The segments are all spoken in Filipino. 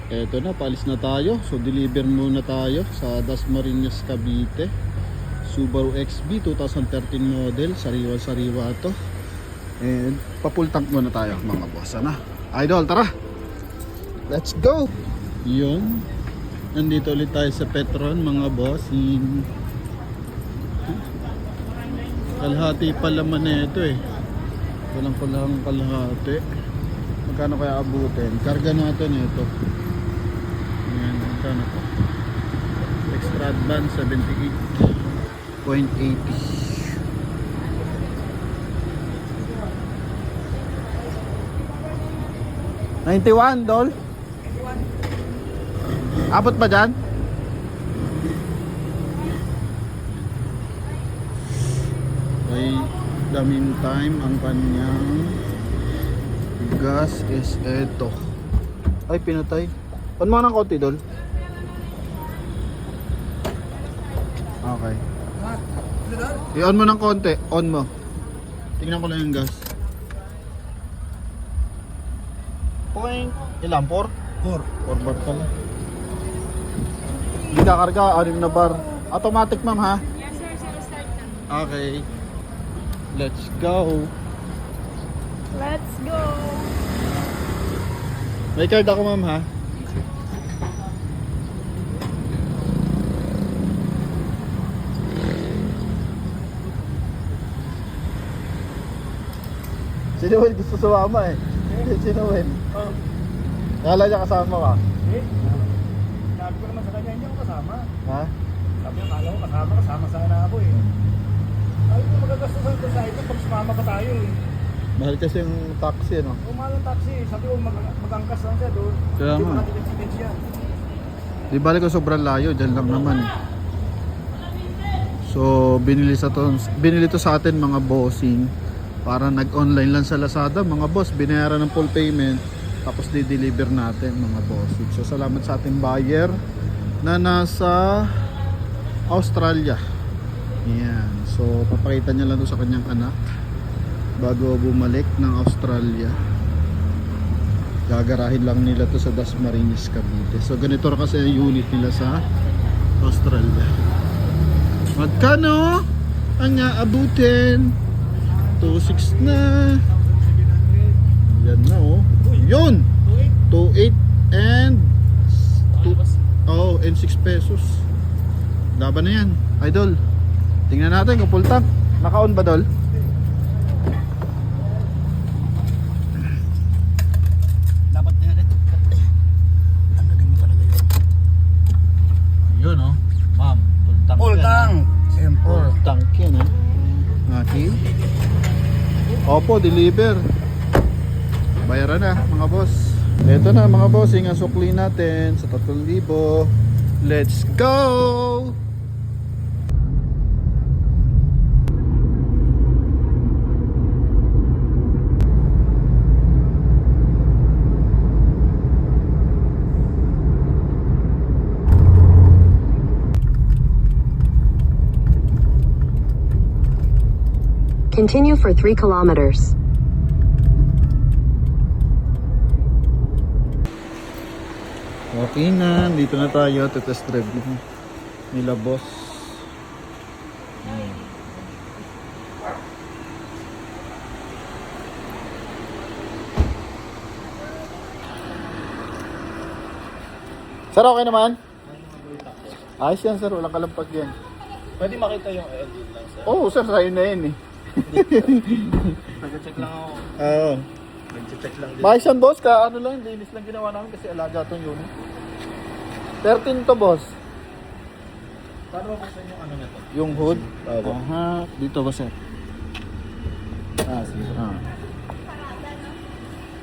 Eto na, paalis na tayo. So deliver muna tayo sa Dasmariñas, Cavite. Subaru XB 2013 model, sariwa-sariwa to. And pa-full tank muna tayo mga boss. Ano? Idol, tara! Let's go! Yun. Nandito ulit tayo sa Petron mga boss. Kalahati pa laman na ito eh. Walang palang kalahati. Magkano kaya abutin? Karga natin ito. Ayan, magkano to? Extra advance 78.80. 91 Dol? Abot ba dyan? Okay, the meantime ang kanyang gas is eto. Ay, pinatay. On mo ng konti, Dol. Okay. I-on mo ng konti. On mo. Tingnan ko lang yung gas. Point. Ilan? 4? 4 bar pala. Hindi kakarga. 6 na bar. Automatic, ma'am, ha? Yes sir, zero start na. Okay. Let's go. Let's go! May card ako, ma'am, ha? Sino Will gusto sumama eh? Sino Will? Oh. Kala niya kasama ka? Eh, sabi ko naman sa kanya, hindi ako kasama. Ha? Sabi niya, kala ko kasama sana ako eh. Ay, kung magagastusan ko sa ito, pag sumama pa tayo eh. Mahal kasi yung taxi, no? Umahal ang taxi, sabi ko mag-angkas lang siya doon. Kaya Hindi nga. makatipid siya. Di bali ko sobrang layo, dyan lang naman. So, binili to sa atin mga bossing. Para nag-online lang sa Lazada, mga boss, binayaran ng full payment. Tapos di-deliver natin mga bossing. So, salamat sa ating buyer na nasa Australia. Yan. So, papakita niya lang to sa kanyang anak bago bumalik ng Australia. Gagarahin lang nila to sa Dasmariñas, Cavite. So ganito kasi yung unit nila sa Australia. Magkano ang aabutin? 2.6 na. Yan na oh. Yun! 2.8 and 6 pesos. Laban na yan, idol. Tingnan natin kung full tank. Naka-on ba, Dol? Dapat na yan eh. Ang galing mo talaga yun. Yun oh. Ma'am, full tank. Full tank! Siyempre. Full tank yan eh. Okay. Opo, deliver. Bayaran na mga boss. Ito na mga boss, yung asukli natin sa 3,000. Let's go! Continue for 3 kilometers. Okay na, dito na tayo. Test drive nila boss. Sir, okay naman? Ayos yan sir, walang kalampag yan. Pwede makita yung engine lang sir. Oo sir, sa'yo na yan eh. Nag-check lang ako. Oo. Nag-check lang din. Maayos yan boss, ka ano lang, linis lang ginawa namin kasi alaga itong unit. 13 to boss. Paano ba kung yung ano na to? Yung hood? Aha, dito ba sir? Sige.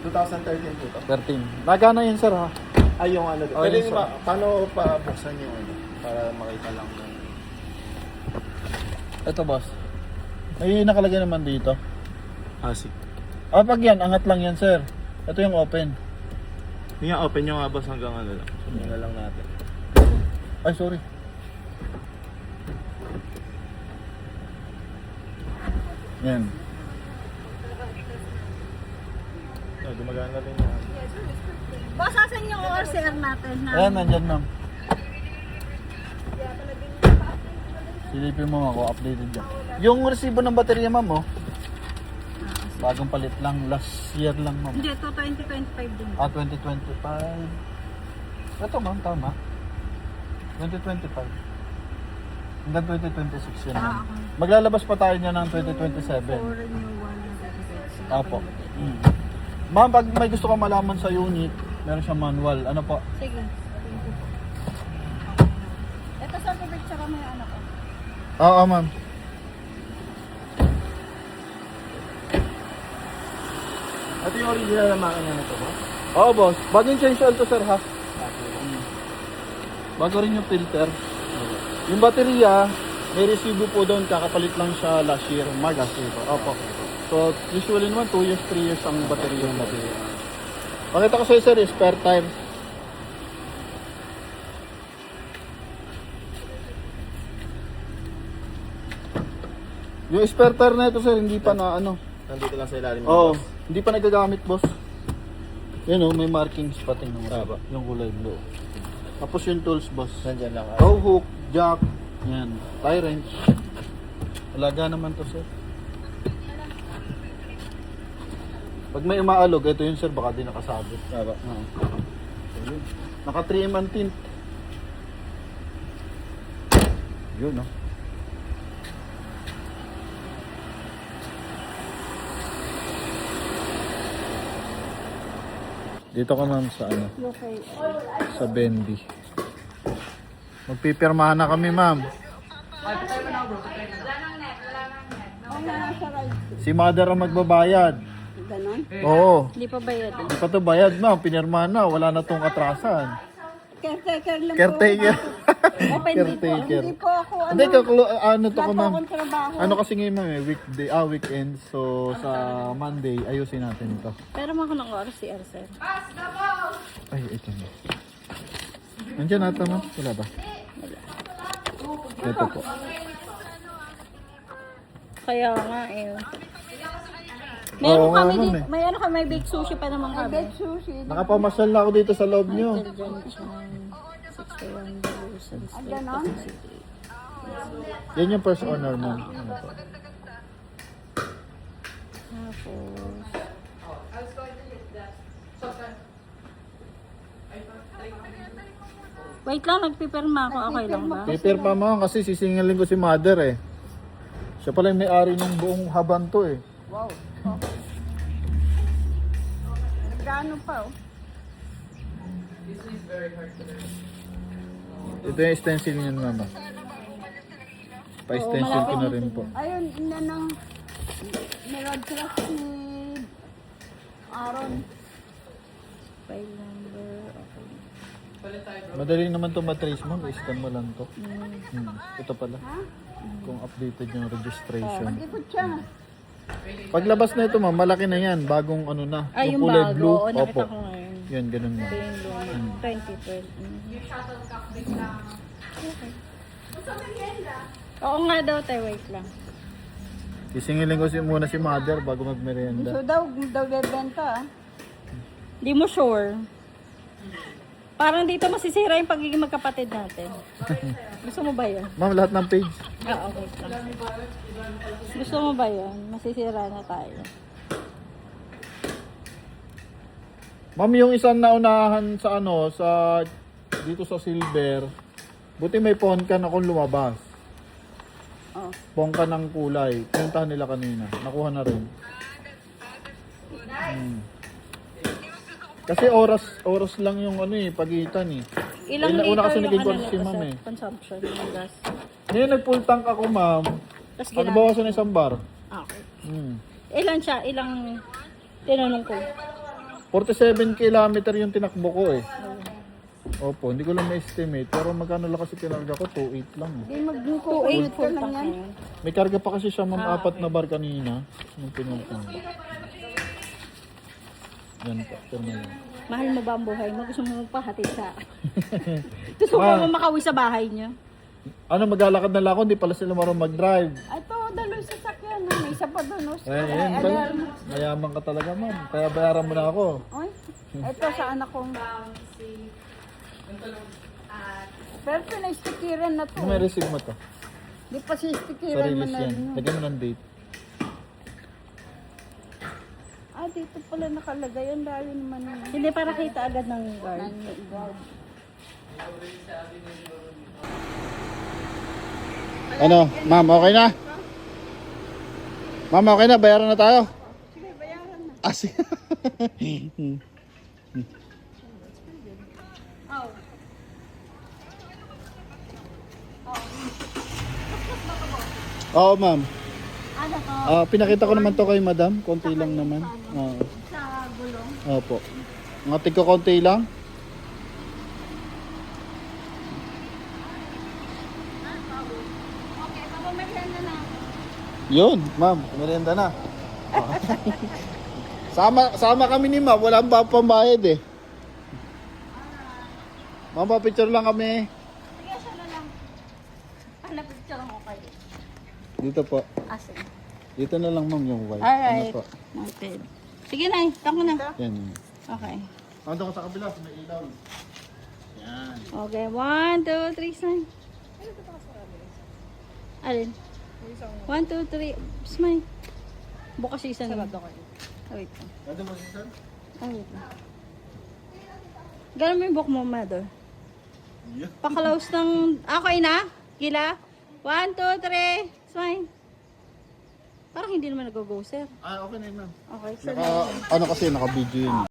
2013 po to. 13. Nagana yan sir ha? Ay, yung ano. Oh, Pwede yun, sir. paano pa buksan yung ano? Para makita lang yung... Ito boss. May nakalagay naman dito. Sige. Pag yan, angat lang yan sir. Ito yung open. Yung open yung abas hanggang ano lang. Sunod na lang natin. Ay sorry. Yan. Gumagana rin yan. Boss, asan yung ORCR natin? Ayan, nandyan ma'am. Silipin mo ako, updated yan. Yung resibo ng baterya ma'am oh. Bagong palit lang, last year lang ma'am. Hindi, ito 2025 din. 2025. Ito ma'am, tama. 2025. Hanggang 2026 yan ma'am. Okay. Maglalabas pa tayo niya ng 2027. For renewal na benefits. Apo. Ma'am, pag may gusto ka malaman sa unit, meron siyang manual. Ano po? Sige. Thank you. Ito sa picture mo yung ano ko. Oo ma'am. Ito yung original na makina na ito ba? Oo boss, bagong change oil to sir ha. Bago rin yung filter. Yung baterya, may resibo po doon, kakapalit lang siya last year. Opo. So usually naman 2 years, 3 years ang baterya ng baterya. Pakita ko sa'yo sir, spare tire. Yung spare tire na ito sir, hindi pa na ano. Nandito lang sa ilalim. Oo, hindi pa nagagamit boss. Yan oh, may markings pati ng Tama. yung kulay blue. Tapos yung tools boss. Nandyan lang. Tow hook, jack, yan, tie wrench. Alaga naman to sir. Pag may umaalog, ito yun sir, baka di nakasabit. Tama. Ayun. Naka 3M ang tint. Yun oh. Dito ka ma'am sa ano? Okay. Sa Bendy. Magpipirmahan na kami ma'am. Si mother ang magbabayad. Ganon? Oo. Hindi pa bayad. Hindi pa to bayad ma'am. Pinirmahan na. Wala na tong atrasan. Caretaker lang Caretaker. Open dito. Caretaker. Hindi po ako Hindi, ano to wala ko po ma'am? akong trabaho. Ano kasi ngayon ma'am eh, weekend. So sa Monday, ayusin natin ito. Pero mo ako ng ORCR, sir. Ay, ito na. Nandiyan nata ma'am? Wala ba? Ito po. Kaya nga eh. Oo Meron nga, kami ma'am, dito, may ano kami, may baked sushi pa naman kami. Baked sushi. Nakapamasyal na ako dito sa loob nyo. Junction, 61 Revolution Street, Pasig City. Yan yung first owner ma'am. Ano po? Tapos, wait lang, nagpipirma ako. Okay lang ba? Paper pa mo kasi sisingilin ko si mother eh. Siya pala yung may-ari ng buong haban to eh. Wow. Gano pa oh. Ito yung stencil niyan mama. Pa-stencil ko na rin po. Ayun, ina ng Mirad Trust ni Aaron. File number, okay. Madali naman to matrace mo. I-scan mo lang to. Ito pala. Kung updated yung registration. Mag-ikot siya. Paglabas na ito ma'am, malaki na yan. Bagong ano na. Ay, yung kulay bago. blue. Oo, nakita Opo. ko ngayon. Yan, ganun ma'am. Ito yung luma. 2012. Okay. Oo nga daw, tayo. Wait lang. Sisingilin ko muna si mother bago magmerienda. So daw bebenta ah. Di mo sure. Parang dito masisira yung pagiging magkapatid natin. Gusto mo ba yun? Ma'am, lahat ng page. Oo, okay lang. Gusto mo ba yun? Masisira na tayo. Ma'am, yung isang naunahan sa ano, sa dito sa silver, buti may ponkan akong lumabas. Oh. Pongka ng kulay. Pinuntahan nila kanina. Nakuha na rin. Kasi oras lang yung ano eh, pagitan eh. Ilang Eh, una liter kasi yung naging ano course si nito ma'am sa eh. consumption ng gas? Ngayon nag-full tank ako ma'am. Tapos Ano bawasan ng isang bar? Okay. Hmm. Ilan siya? Ilang tinanong ko? 47 kilometer yung tinakbo ko eh. Opo, hindi ko lang ma-estimate. Pero magkano lang kasi kinarga ko? 2.8 lang eh. Hindi mag-2.8 full tank na yan. May karga pa kasi siya ma'am, 4 na bar kanina. Nung pinuntan. Yan po, turma lang. Mahal mo ba ang buhay mo? Gusto mo magpahatid sa akin? Gusto mo makawi sa bahay niya? Ano, maglalakad na lang ako, hindi pala sila marunong mag-drive. Ito, daloy sa sakyan. May isa pa doon. Ayan pala. Mayaman ka talaga ma'am. Kaya bayaran mo na ako. Ay, Ito sa anak kong. Pero pinaistikiran na to. Ano may receive mo to? Di pa Sa sistikiran mo release na yan. rin. Lagyan mo ng date. Ah, dito pala nakalagay. Ang dali naman yun. Hindi para kita agad ng guard. Ano, ma'am, okay na? Ma'am, okay na? Bayaran na tayo? Sige, bayaran na. Ah, sige. Oh. Oo, ma'am. Ano ko? Pinakita ko naman to kay madam. Konti lang naman. Oo. Sa gulong. Opo. Mga tigko konti lang. Okay, papamagyan na na. Yun, ma'am. Merienda na. sama kami ni ma'am. Wala pa pambayad eh. Ma'am, picture lang kami. Sige, siya na lang. Napicture ko kayo. Dito po. Asin. Dito na lang ma'am yung white. Alright. Ano po? Noted. Sige na, tako na. Yan. Okay. Ando ko sa kabila, may ilaw. Yan. Okay, 1, 2, 3, sign. Alin? 1, 2, 3, smile. Bukas isa na. Sarado kayo. Wait lang. Ando mo sisan? Wait lang. Gano'n mo yung book mo, mother? Yeah. Pakalaos ng... Okay na? Gila? 1, 2, 3, smile. Parang hindi naman nag-go, sir. Okay na yun ma'am. Okay, sir. Ano kasi, naka-video yun.